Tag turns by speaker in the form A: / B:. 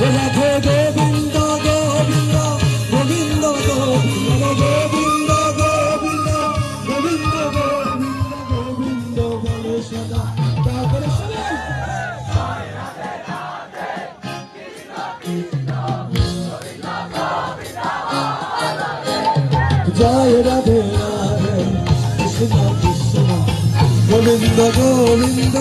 A: রাধে গোবিন্দ গোবিন্দ গোবিন্দ গোবিন্দ গোবিন্দ গোবিন্দ গোবিন্দ গোবিন্দ গোবিন্দ বলে সদা তারপরে জয় রাধে রাধে কৃষ্ণ কৃষ্ণ গোবিন্দ গোবিন্দ